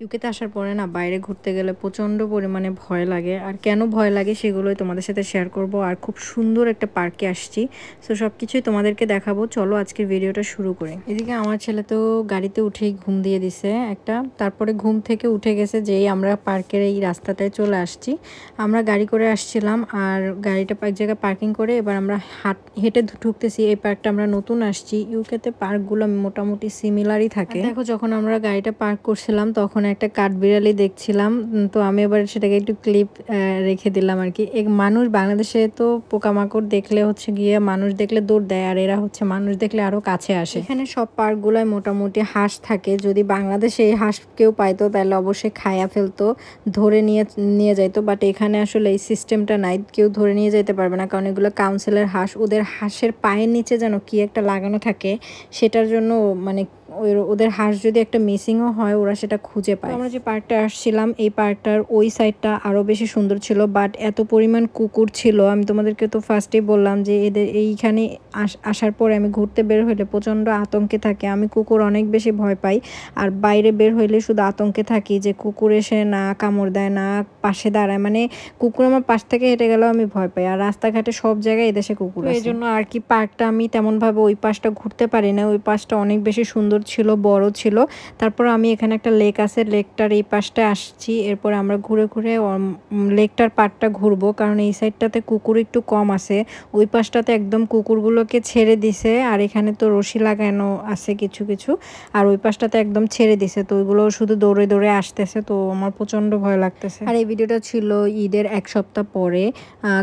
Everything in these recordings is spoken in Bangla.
ইউকেতে আসার পরে না বাইরে ঘুরতে গেলে প্রচণ্ড পরিমাণে ভয় লাগে। আর কেন ভয় লাগে সেগুলোই তোমাদের সাথে শেয়ার করব। আর খুব সুন্দর একটা পার্কে আসছি, সো সব কিছুই তোমাদেরকে দেখাবো। চলো আজকের ভিডিওটা শুরু করি। এদিকে আমার ছেলে তো গাড়িতে উঠেই ঘুম দিয়ে দিছে একটা, তারপরে ঘুম থেকে উঠে গেছে যেই আমরা পার্কের এই রাস্তাটায় চলে আসছি। আমরা গাড়ি করে আসছিলাম আর গাড়িটা এক জায়গায় পার্কিং করে এবার আমরা হেঁটে ঢুকতেছি। এই পার্কটা আমরা নতুন আসছি, ইউকেতে পার্কগুলো মোটামুটি সিমিলারই থাকে। দেখো যখন আমরা গাড়িটা পার্ক করছিলাম তখন একটা কাঠবিড়ালি দেখছিলাম, তো আমি এবার সেটাকে একটু ক্লিপ রেখে দিলাম আর কি। মানুষ বাংলাদেশে তো পোকামাকড় দেখলে হচ্ছে গিয়ে মানুষ দেখলে দৌড় দেয়, আর এরা হচ্ছে মানুষ দেখলে আরো কাছে আসে। এখানে সব পার্কগুলোয় মোটামুটি হাঁস থাকে, যদি বাংলাদেশে এই হাঁস কেউ পাইতো তাহলে অবশ্যই খায়া ফেলতো, ধরে নিয়ে যাইতো। বাট এখানে আসলে এই সিস্টেমটা নাই, কেউ ধরে নিয়ে যেতে পারবে না, কারণ এগুলো কাউন্সিলের হাঁস। ওদের হাঁসের পায়ের নিচে যেন কি একটা লাগানো থাকে, সেটার জন্য মানে ওদের হাঁস যদি একটা মিসিংও হয় ওরা সেটা খুঁজে পায়। আমরা যে পার্কটা আসছিলাম এই পার্কটার ওই সাইডটা আরও বেশি সুন্দর ছিল, বাট এত পরিমাণ কুকুর ছিল। আমি তোমাদেরকে তো ফার্স্টেই বললাম যে এদের এইখানে আসার পরে আমি ঘুরতে বের হইলে প্রচণ্ড আতঙ্কে থাকি। আমি কুকুর অনেক বেশি ভয় পাই, আর বাইরে বের হইলে শুধু আতঙ্কে থাকি যে কুকুর এসে না কামড় দেয়, না পাশে দাঁড়ায়। মানে কুকুর আমার পাশ থেকে হেঁটে গেলেও আমি ভয় পাই, আর রাস্তাঘাটে সব জায়গায় এদেশে কুকুর আছে। এই জন্য আর কি পার্কটা আমি তেমনভাবে ওই পাশটা ঘুরতে পারি না। ওই পাশটা অনেক বেশি সুন্দর ছিল, বড় ছিল। তারপর আমি এখানে একটা লেক আছে, লেকটার এই পাশটা আসছি। এরপর আমরা ঘুরে ঘুরে লেকটার পাড়টা ঘুরবো, কারণ এই সাইডটাতে কুকুর একটু কম আছে, ওই পাশটাতে একদম কুকুরগুলোকে ছেড়ে দিছে। আর এখানে তো রশি লাগানো আছে কিছু কিছু, আর ওই পাশটাতে একদম ছেড়ে দিছে, তো ওইগুলো শুধু দৌড়ে দৌড়ে আসতেছে, তো আমার প্রচণ্ড ভয় লাগতেছে। আর এই ভিডিওটা ছিল ঈদের এক সপ্তাহ পরে,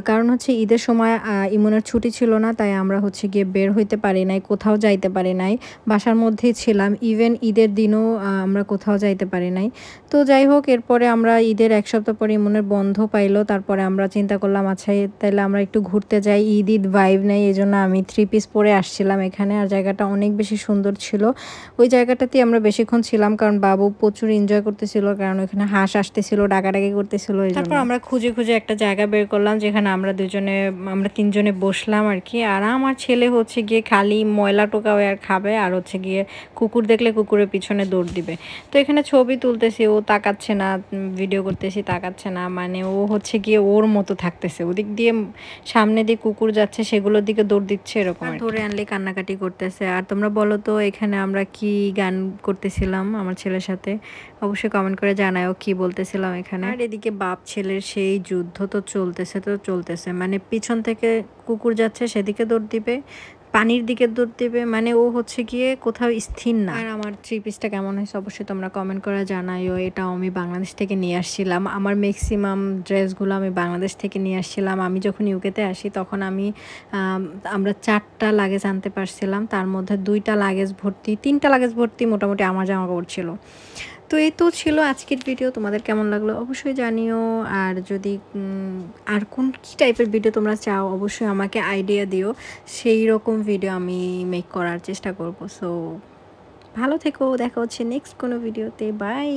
কারণ হচ্ছে ঈদের সময় ইমনের ছুটি ছিল না, তাই আমরা হচ্ছে গিয়ে বের হইতে পারি নাই, কোথাও যাইতে পারি নাই, বাসার মধ্যেই ছিলাম। ইভেন ঈদের দিনও আমরা কোথাও যাইতে পারি নাই। তো যাই হোক, এরপরে আমরা ঈদের এক সপ্তাহ পরে ইমনের বন্ধ পাইলো, তারপরে আমরা চিন্তা করলাম আচ্ছা তাহলে আমরা একটু ঘুরতে যাই, ঈদ ভাইব নেই। এই জন্য আমি 3 পিস পরে আসছিলাম এখানে, আর জায়গাটা অনেক বেশি সুন্দর ছিল। ওই জায়গাটাতেই আমরা বেশিক্ষণ ছিলাম, কারণ বাবু প্রচুর এনজয় করতেছিল, কারণ ওইখানে হাঁস আসতেছিল, ডাকাডাকি করতেছিল। তারপর আমরা খুঁজে খুঁজে একটা জায়গা বের করলাম যেখানে আমরা তিনজনে বসলাম আর কি। আর আমার ছেলে হচ্ছে গিয়ে খালি ময়লা টোকাবে আর খাবে, আর হচ্ছে গিয়ে কুকুর দেখলে কুকুরের পিছনে দৌড় দিবে। তো এখানে ছবি তুলতেছি, ও তাকাচ্ছে না, ভিডিও করতেছি তাকাচ্ছে না, মানে ও হচ্ছে গিয়ে ওর মতো থাকতেছে। ওদিক দিয়ে সামনে দিয়ে কুকুর যাচ্ছে সেগুলোর দিকে দৌড় দিচ্ছে, এরকম ধরে আনলে কান্নাকাটি করতেছে। আর তোমরা বলো তো এখানে আমরা কি গান করতেছিলাম আমার ছেলের সাথে, অবশ্যই কমেন্ট করে জানাও কি বলতেছিলাম এখানে। আর এদিকে বাপ ছেলের সেই যুদ্ধ তো চলতেছে, মানে পিছন থেকে কুকুর যাচ্ছে সেদিকে দৌড় দিবে, পানির দিকে দৌড় দিবে, মানে ও হচ্ছে গিয়ে কোথাও স্থির না। আর আমার 3 পিসটা কেমন হয়েছে অবশ্যই তোমরা কমেন্ট করে জানাইও। এটাও আমি বাংলাদেশ থেকে নিয়ে আসছিলাম, আমার ম্যাক্সিমাম ড্রেসগুলো আমি বাংলাদেশ থেকে নিয়ে আসছিলাম। আমি যখন ইউকেতে আসি তখন আমরা 4টা লাগেজ আনতে পারছিলাম, তার মধ্যে 2টা লাগেজ ভর্তি, 3টা লাগেজ ভর্তি মোটামুটি আমার জামা কাপড় ছিল। তো এই তো ছিল আজকের ভিডিও, তোমাদের কেমন লাগলো অবশ্যই জানিও। আর যদি আর কী টাইপের ভিডিও তোমরা চাও অবশ্যই আমাকে আইডিয়া দিও, সেই রকম ভিডিও আমি মেক করার চেষ্টা করব। সো ভালো থেকো, দেখা হচ্ছে নেক্সট কোনো ভিডিওতে, বাই।